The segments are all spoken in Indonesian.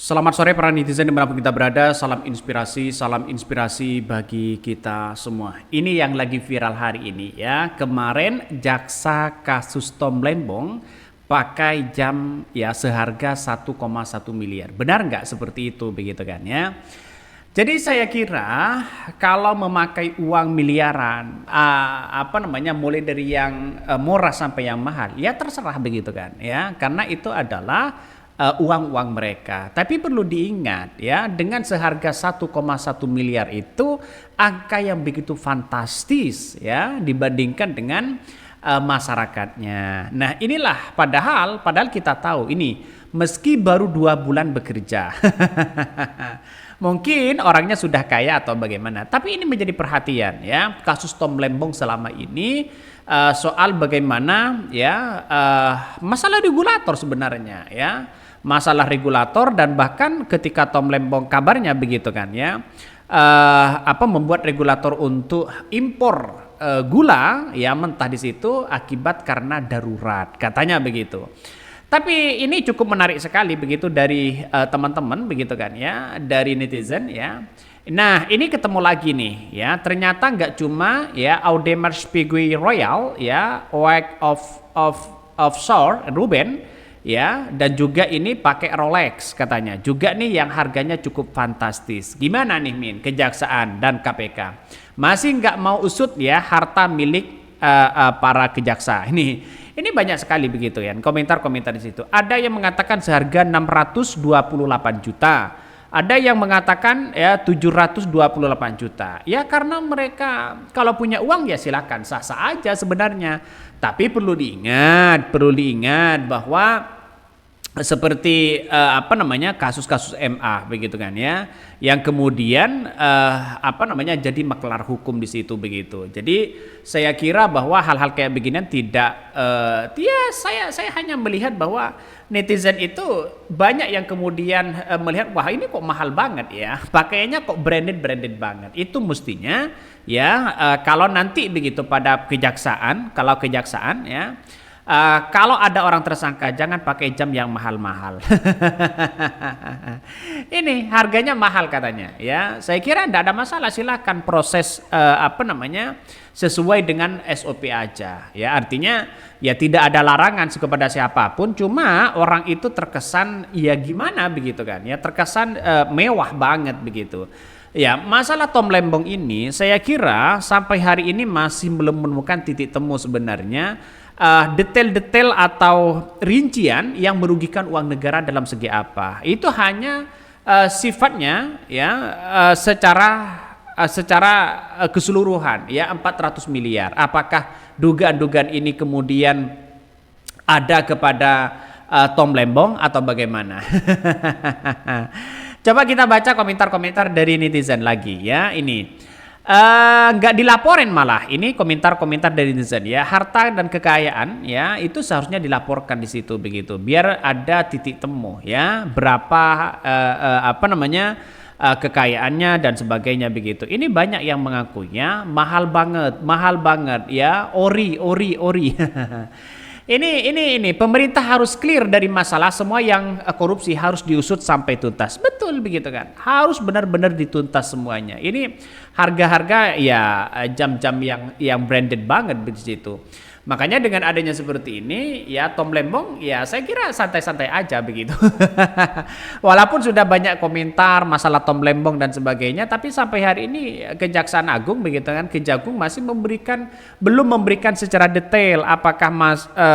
Selamat sore para netizen dimanapun kita berada, salam inspirasi bagi kita semua. Ini yang lagi viral hari ini ya, kemarin jaksa kasus Tom Lembong pakai jam ya seharga 1,1 miliar. Benar nggak seperti itu begitu kan ya? Jadi saya kira kalau memakai uang miliaran, mulai dari yang murah sampai yang mahal, ya terserah begitu kan ya, karena itu adalah uang-uang mereka. Tapi perlu diingat ya, dengan seharga 1,1 miliar itu angka yang begitu fantastis ya dibandingkan dengan masyarakatnya. Nah inilah padahal kita tahu ini meski baru 2 bulan bekerja. Mungkin orangnya sudah kaya atau bagaimana, tapi ini menjadi perhatian ya kasus Tom Lembong selama ini, soal bagaimana ya masalah regulator sebenarnya ya, masalah regulator. Dan bahkan ketika Tom Lembong kabarnya begitu kan ya, membuat regulator untuk impor gula ya mentah di situ akibat karena darurat katanya begitu. Tapi ini cukup menarik sekali begitu dari teman-teman begitu kan ya, dari netizen ya. Nah ini ketemu lagi nih ya, ternyata nggak cuma ya Audemars Piguet Royal ya, Wake of Sour Ruben ya, dan juga ini pakai Rolex katanya juga nih yang harganya cukup fantastis. Gimana nih Min, kejaksaan dan KPK masih nggak mau usut ya harta milik para kejaksa ini banyak sekali begitu ya komentar-komentar di situ. Ada yang mengatakan seharga 628 juta, ada yang mengatakan ya 728 juta. Ya karena mereka kalau punya uang ya silakan, sah-sah aja sebenarnya. Tapi perlu diingat bahwa seperti kasus-kasus MA begitu kan ya, yang kemudian jadi maklar hukum di situ begitu. Jadi saya kira bahwa hal-hal kayak beginian tidak saya hanya melihat bahwa netizen itu banyak yang kemudian melihat wah ini kok mahal banget ya, pakaiannya kok branded banget. Itu mestinya ya kalau nanti begitu pada kejaksaan, ya kalau ada orang tersangka jangan pakai jam yang mahal-mahal. Ini harganya mahal katanya ya. Saya kira tidak ada masalah, silakan proses sesuai dengan SOP aja ya. Artinya ya tidak ada larangan kepada siapapun, cuma orang itu terkesan ya gimana begitu kan ya, terkesan mewah banget begitu. Ya, masalah Tom Lembong ini saya kira sampai hari ini masih belum menemukan titik temu sebenarnya, detail-detail atau rincian yang merugikan uang negara dalam segi apa. Itu hanya sifatnya ya secara keseluruhan ya 400 miliar. Apakah dugaan-dugaan ini kemudian ada kepada Tom Lembong atau bagaimana? Coba kita baca komentar-komentar dari netizen lagi ya. Ini nggak dilaporin, malah ini komentar-komentar dari netizen ya, harta dan kekayaan ya itu seharusnya dilaporkan di situ begitu, biar ada titik temu ya berapa kekayaannya dan sebagainya begitu. Ini banyak yang mengakunya mahal banget ya, ori. Ini pemerintah harus clear dari masalah, semua yang korupsi harus diusut sampai tuntas. Betul begitu kan? Harus benar-benar dituntas semuanya. Ini harga-harga ya jam-jam yang branded banget di situ. Makanya dengan adanya seperti ini ya Tom Lembong ya saya kira santai-santai aja begitu. Walaupun sudah banyak komentar masalah Tom Lembong dan sebagainya, tapi sampai hari ini Kejaksaan Agung begitu kan, Kejagung masih belum memberikan secara detail apakah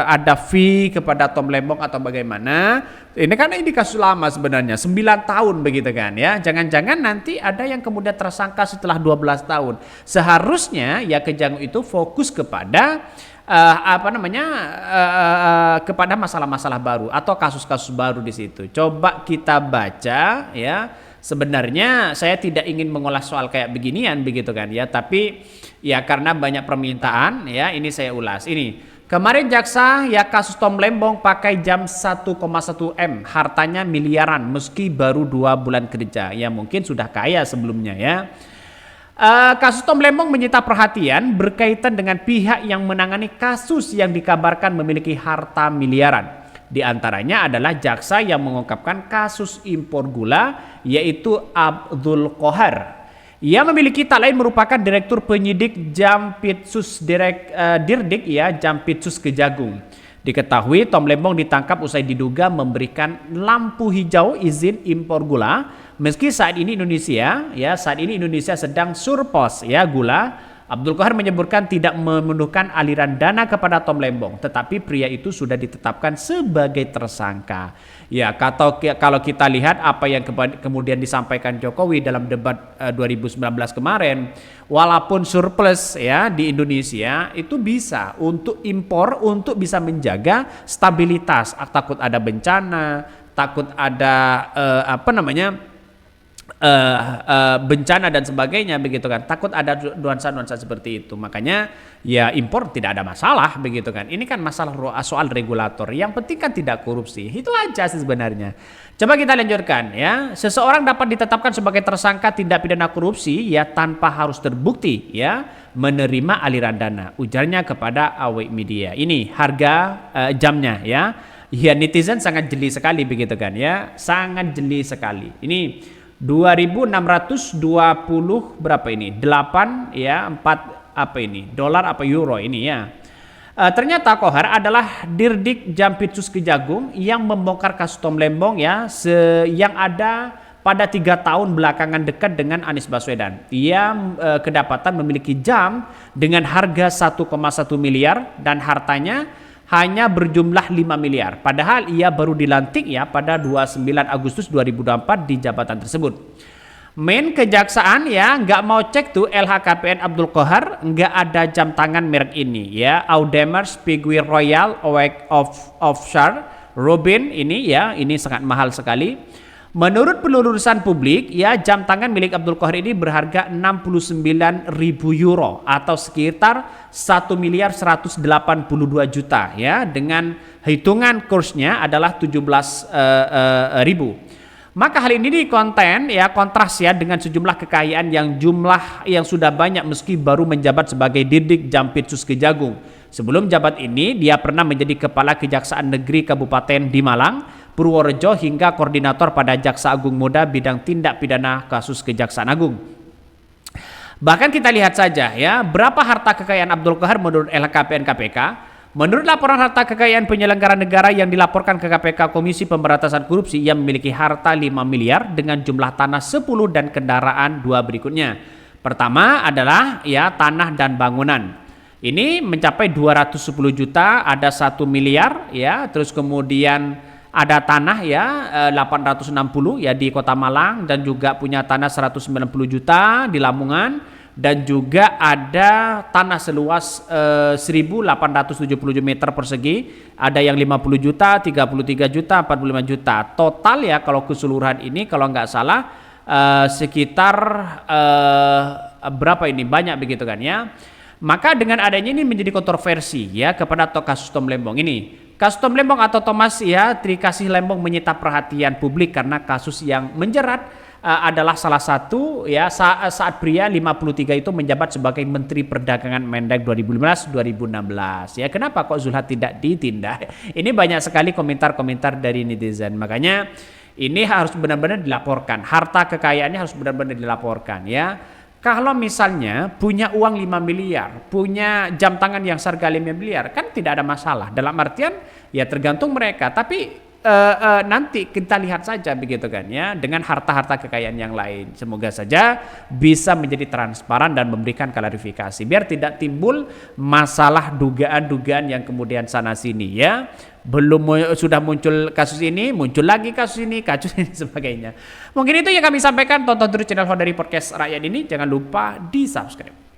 ada fee kepada Tom Lembong atau bagaimana. Ini kan ini kasus lama sebenarnya 9 tahun begitu kan ya. Jangan-jangan nanti ada yang kemudian tersangka setelah 12 tahun. Seharusnya ya Kejagung itu fokus kepada kepada masalah-masalah baru atau kasus-kasus baru di situ. Coba kita baca ya. Sebenarnya saya tidak ingin mengulas soal kayak beginian begitu kan ya, tapi ya karena banyak permintaan ya ini saya ulas. Ini kemarin jaksa ya kasus Tom Lembong pakai jam 1,1 M, hartanya miliaran meski baru 2 bulan kerja. Ya mungkin sudah kaya sebelumnya ya. Kasus Tom Lembong menyita perhatian berkaitan dengan pihak yang menangani kasus yang dikabarkan memiliki harta miliaran. Di antaranya adalah jaksa yang mengungkapkan kasus impor gula, yaitu Abdul Qohar. Ia memiliki tak lain merupakan Direktur Penyidik Jampitsus Dirdik ya Jampitsus Kejagung. Diketahui Tom Lembong ditangkap usai diduga memberikan lampu hijau izin impor gula, meski saat ini Indonesia sedang surplus ya gula. Abdul Qohar menyebutkan tidak memenuhkan aliran dana kepada Tom Lembong, tetapi pria itu sudah ditetapkan sebagai tersangka. Ya, kalau kita lihat apa yang kemudian disampaikan Jokowi dalam debat 2019 kemarin, walaupun surplus ya di Indonesia itu bisa untuk impor untuk bisa menjaga stabilitas. Takut ada bencana, takut ada bencana dan sebagainya begitu kan, takut ada nuansa-nuansa seperti itu, makanya ya impor tidak ada masalah begitu kan. Ini kan masalah soal regulator, yang penting kan tidak korupsi, itu aja sih sebenarnya. Coba kita lanjutkan ya. Seseorang dapat ditetapkan sebagai tersangka tindak pidana korupsi ya tanpa harus terbukti ya menerima aliran dana, ujarnya kepada Awake Media. Ini harga jamnya ya. Ya, netizen sangat jeli sekali begitu kan ya, sangat jeli sekali. Ini 2.620 berapa ini? 8 ya 4 apa ini? Dolar apa euro ini ya. Ternyata Qohar adalah Dirdik Jampitsus Kejagung yang membongkar kasus Tom Lembong ya yang ada pada 3 tahun belakangan dekat dengan Anies Baswedan. Ia kedapatan memiliki jam dengan harga 1,1 miliar dan hartanya hanya berjumlah 5 miliar. Padahal ia baru dilantik ya pada 29 Agustus 2024 di jabatan tersebut. Main kejaksaan ya nggak mau cek tuh LHKPN Abdul Qohar, nggak ada jam tangan merek ini ya. Audemars Piguet Royal Offshore Robin ini ya, ini sangat mahal sekali. Menurut penelusuran publik ya, jam tangan milik Abdul Qohar ini berharga 69.000 euro atau sekitar 1 miliar 182 juta ya, dengan hitungan kursnya adalah 17.000. Maka hal ini kontras ya dengan sejumlah kekayaan yang sudah banyak meski baru menjabat sebagai Dirdik Jampitsus Kejagung. Sebelum jabat ini dia pernah menjadi Kepala Kejaksaan Negeri Kabupaten di Malang, Purworejo hingga koordinator pada Jaksa Agung Muda bidang tindak pidana kasus Kejaksaan Agung. Bahkan kita lihat saja ya berapa harta kekayaan Abdul Qohar menurut LHKPN KPK. Menurut laporan harta kekayaan penyelenggara negara yang dilaporkan ke KPK Komisi Pemberantasan Korupsi, ia memiliki harta 5 miliar dengan jumlah tanah 10 dan kendaraan 2 berikutnya. Pertama adalah ya tanah dan bangunan. Ini mencapai 210 juta, ada 1 miliar ya, terus kemudian ada tanah ya 860 ya di Kota Malang, dan juga punya tanah 190 juta di Lamongan, dan juga ada tanah seluas 1.877 meter persegi, ada yang 50 juta, 33 juta, 45 juta. Total ya kalau keseluruhan ini kalau nggak salah sekitar berapa ini, banyak begitu kan ya. Maka dengan adanya ini menjadi kontroversi ya kepada kasus Tom Lembong ini. Kasus Tom Lembong atau Thomas ya Trikasih Lembong menyita perhatian publik karena kasus yang menjerat adalah salah satu ya saat pria 53 itu menjabat sebagai Menteri Perdagangan Mendag 2015-2016 ya. Kenapa kok Zulhad tidak ditindak? Ini banyak sekali komentar-komentar dari netizen. Makanya ini harus benar-benar dilaporkan. Harta kekayaannya harus benar-benar dilaporkan ya. Kalau misalnya punya uang 5 miliar, punya jam tangan yang seharga 5 miliar, kan tidak ada masalah. Dalam artian ya tergantung mereka, tapi nanti kita lihat saja begitu kan ya dengan harta-harta kekayaan yang lain. Semoga saja bisa menjadi transparan dan memberikan klarifikasi biar tidak timbul masalah dugaan-dugaan yang kemudian sana sini ya. Sudah muncul kasus ini, muncul lagi kasus ini sebagainya. Mungkin itu yang kami sampaikan. Tonton terus channel Honda Podcast Rakyat ini, jangan lupa di subscribe.